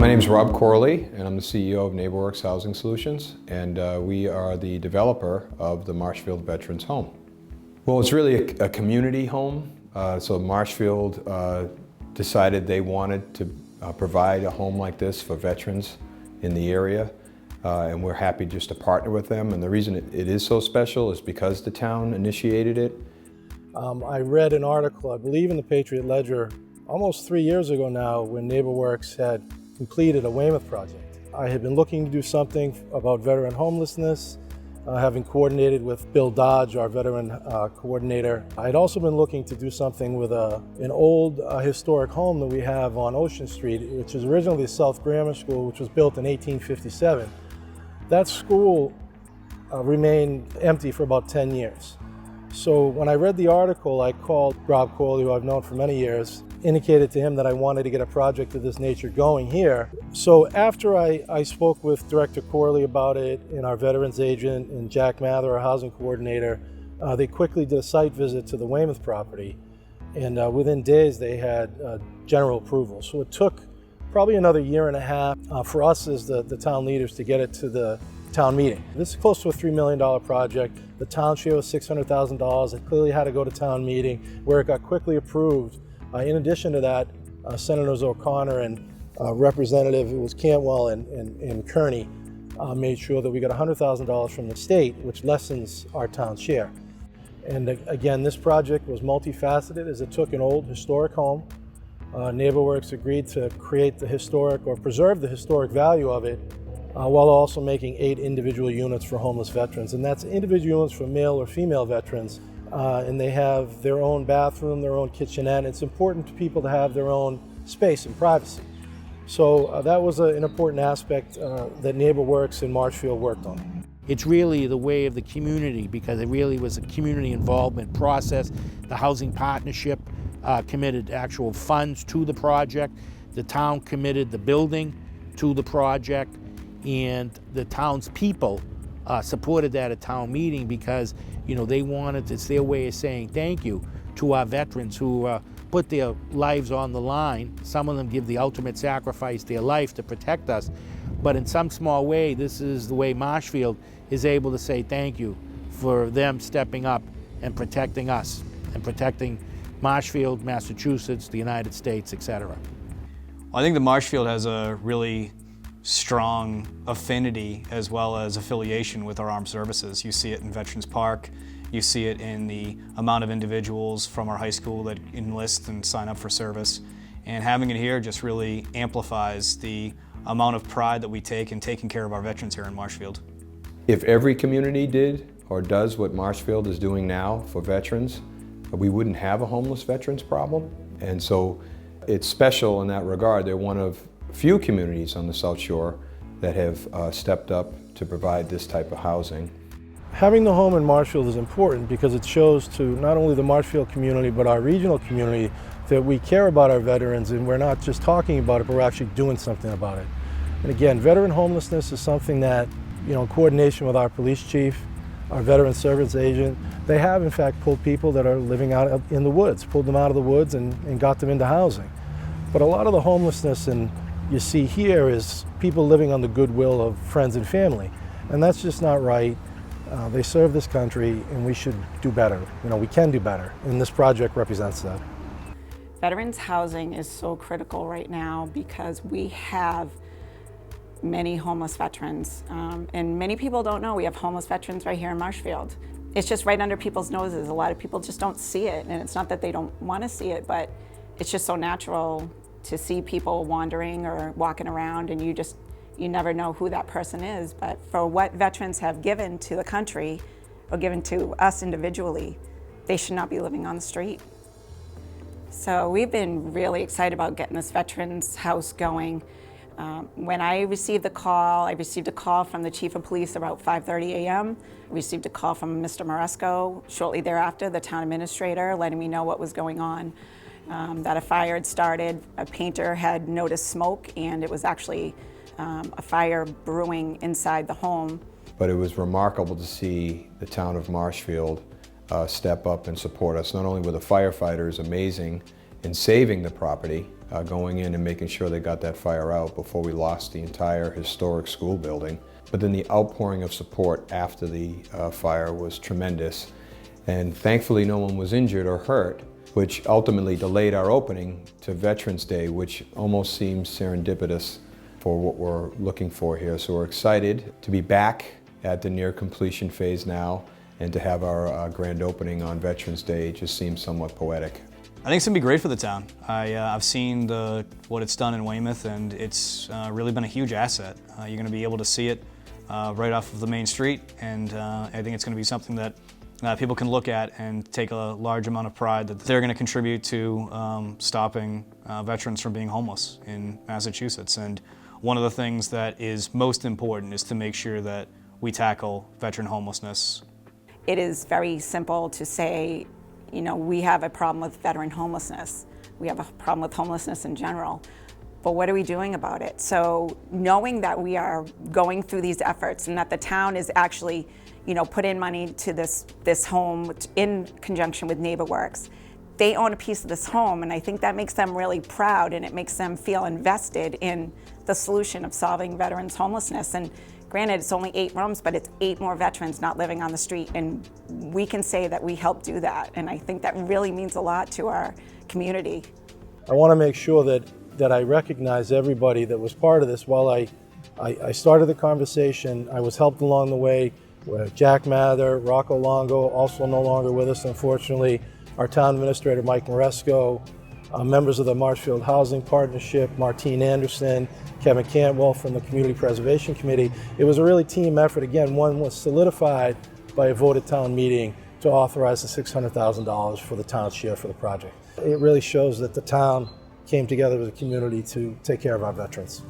My name is Rob Corley, and I'm the CEO of NeighborWorks Housing Solutions, and we are the developer of the Marshfield Veterans Home. Well, it's really a community home, so Marshfield decided they wanted to provide a home like this for veterans in the area, and we're happy just to partner with them. And the reason it is so special is because the town initiated it. I read an article, I believe in the Patriot Ledger, almost 3 years ago now, when NeighborWorks had completed a Weymouth project. I had been looking to do something about veteran homelessness, having coordinated with Bill Dodge, our veteran coordinator. I had also been looking to do something with an old historic home that we have on Ocean Street, which is originally the South Grammar School, which was built in 1857. That school remained empty for about 10 years. So when I read the article, I called Rob Corley, who I've known for many years, indicated to him that I wanted to get a project of this nature going here. So after I spoke with Director Corley about it and our veterans agent and Jack Mather, our housing coordinator, they quickly did a site visit to the Weymouth property. And within days they had general approval. So it took probably another year and a half for us as the town leaders to get it to the town meeting. This is close to a $3 million project. The town share was $600,000. It clearly had to go to town meeting where it got quickly approved. In addition to that, Senators O'Connor and Representative, it was Cantwell and Kearney, made sure that we got $100,000 from the state, which lessens our town share. And again, this project was multifaceted as it took an old historic home. NeighborWorks agreed to create the historic or preserve the historic value of it while also making 8 individual units for homeless veterans. And that's individual units for male or female veterans. And they have their own bathroom, their own kitchenette. It's important to people to have their own space and privacy. So that was an important aspect that NeighborWorks and Marshfield worked on. It's really the way of the community, because it really was a community involvement process. The housing partnership committed actual funds to the project. The town committed the building to the project, and the townspeople supported that at town meeting because, you know, they wanted, it's their way of saying thank you to our veterans who put their lives on the line. Some of them give the ultimate sacrifice, their life, to protect us. But in some small way, this is the way Marshfield is able to say thank you for them stepping up and protecting us and protecting Marshfield, Massachusetts, the United States, etc. I think the Marshfield has a really strong affinity as well as affiliation with our armed services. You see it in Veterans Park, you see it in the amount of individuals from our high school that enlist and sign up for service. And having it here just really amplifies the amount of pride that we take in taking care of our veterans here in Marshfield. If every community did or does what Marshfield is doing now for veterans, we wouldn't have a homeless veterans problem. And so it's special in that regard. They're one of few communities on the South Shore that have stepped up to provide this type of housing. Having the home in Marshfield is important because it shows to not only the Marshfield community but our regional community that we care about our veterans, and we're not just talking about it, but we're actually doing something about it. And again, veteran homelessness is something that, you know, in coordination with our police chief, our veteran service agent, they have in fact pulled people that are living out in the woods, pulled them out of the woods and got them into housing. But a lot of the homelessness you see here is people living on the goodwill of friends and family. And that's just not right. They serve this country and we should do better. You know, we can do better, and this project represents that. Veterans housing is so critical right now because we have many homeless veterans. And many people don't know we have homeless veterans right here in Marshfield. It's just right under people's noses. A lot of people just don't see it, and it's not that they don't want to see it, but it's just so natural to see people wandering or walking around, and you never know who that person is. But for what veterans have given to the country or given to us individually, they should not be living on the street. So we've been really excited about getting this veterans house going. When I received a call from the chief of police about 5:30 a.m. I received a call from Mr. Moresco shortly thereafter, the town administrator, letting me know what was going on. That a fire had started, a painter had noticed smoke, and it was actually a fire brewing inside the home. But it was remarkable to see the town of Marshfield step up and support us. Not only were the firefighters amazing in saving the property, going in and making sure they got that fire out before we lost the entire historic school building. But then the outpouring of support after the fire was tremendous. And thankfully no one was injured or hurt, which ultimately delayed our opening to Veterans Day, which almost seems serendipitous for what we're looking for here. So we're excited to be back at the near completion phase now, and to have our grand opening on Veterans Day just seems somewhat poetic. I think it's going to be great for the town. I've seen what it's done in Weymouth, and it's really been a huge asset. You're going to be able to see it right off of the main street, and I think it's going to be something that people can look at and take a large amount of pride that they're going to contribute to stopping veterans from being homeless in Massachusetts. And one of the things that is most important is to make sure that we tackle veteran homelessness. It is very simple to say, you know, we have a problem with veteran homelessness. We have a problem with homelessness in general. But what are we doing about it? So knowing that we are going through these efforts and that the town is actually, you know, put in money to this home in conjunction with NeighborWorks. They own a piece of this home, and I think that makes them really proud, and it makes them feel invested in the solution of solving veterans homelessness. And granted, it's only 8 rooms, but it's 8 more veterans not living on the street, and we can say that we helped do that. And I think that really means a lot to our community. I want to make sure that I recognize everybody that was part of this. While I started the conversation, I was helped along the way with Jack Mather, Rocco Longo, also no longer with us, unfortunately, our town administrator, Mike Moresco, members of the Marshfield Housing Partnership, Martine Anderson, Kevin Cantwell from the Community Preservation Committee. It was a really team effort. Again, one was solidified by a vote at town meeting to authorize the $600,000 for the town's share for the project. It really shows that the town came together as a community to take care of our veterans.